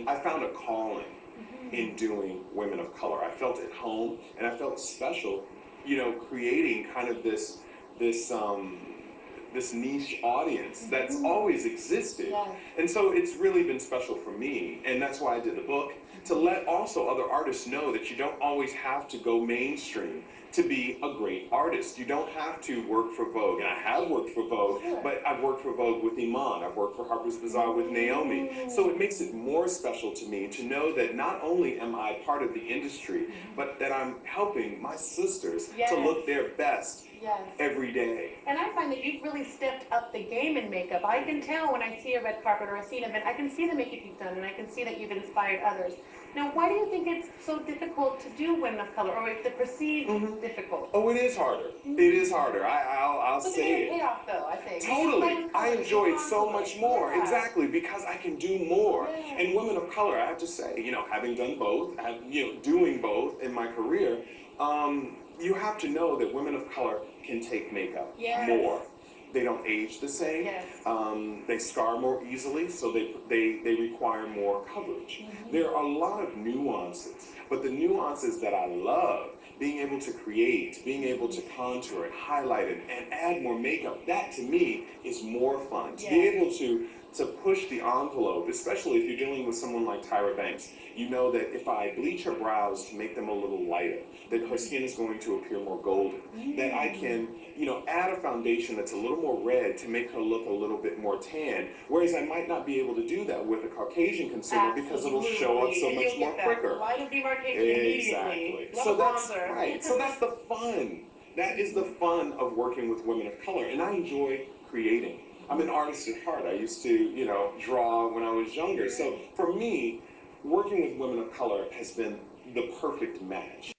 I found a calling in doing women of color. I felt at home and I felt special, creating kind of this niche audience that's always existed. Yes. And so it's really been special for me, and that's why I did the book, to let also other artists know that you don't always have to go mainstream to be a great artist. You don't have to work for Vogue, and I have worked for Vogue, Sure. but I've worked for Vogue with Iman, I've worked for Harper's Bazaar with Naomi. So it makes it more special to me to know that not only am I part of the industry, but that I'm helping my sisters Yes. to look their best Yes. every day. And I find that you've really stepped up the game in makeup. I can tell when I see a red carpet or I see an event, I can see the makeup you've done and I can see that you've inspired others. Now, why do you think it's so difficult to do women of color, or the perceived difficult? Oh, it is harder. It is harder. I'll But say there's a it. payoff, though, I think. Totally. I enjoy it so confidence. much more. Yeah. Exactly, because I can do more. Yeah. And women of color, I have to say, having done both, doing both in my career, you have to know that women of color can take makeup Yes. more. They don't age the same. Yes. They scar more easily, so they require more coverage. There are a lot of nuances, but the nuances that I love, being able to create, being able to contour it, highlight it, and add more makeup, that to me is more fun. To be Yes. able to push the envelope, especially if you're dealing with someone like Tyra Banks, you know that if I bleach her brows to make them a little lighter, that her skin is going to appear more golden, that I can, add a foundation that's a little more red to make her look a little bit more tan, whereas I might not be able to do that with a Caucasian consumer because it'll show up so And much you'll more get that quicker. line of demarcation immediately. Exactly. Love So a that's bronzer. right. So that's the fun. That is the fun of working with women of color, and I enjoy creating. I'm an artist at heart. I used to, draw when I was younger. So for me, working with women of color has been the perfect match.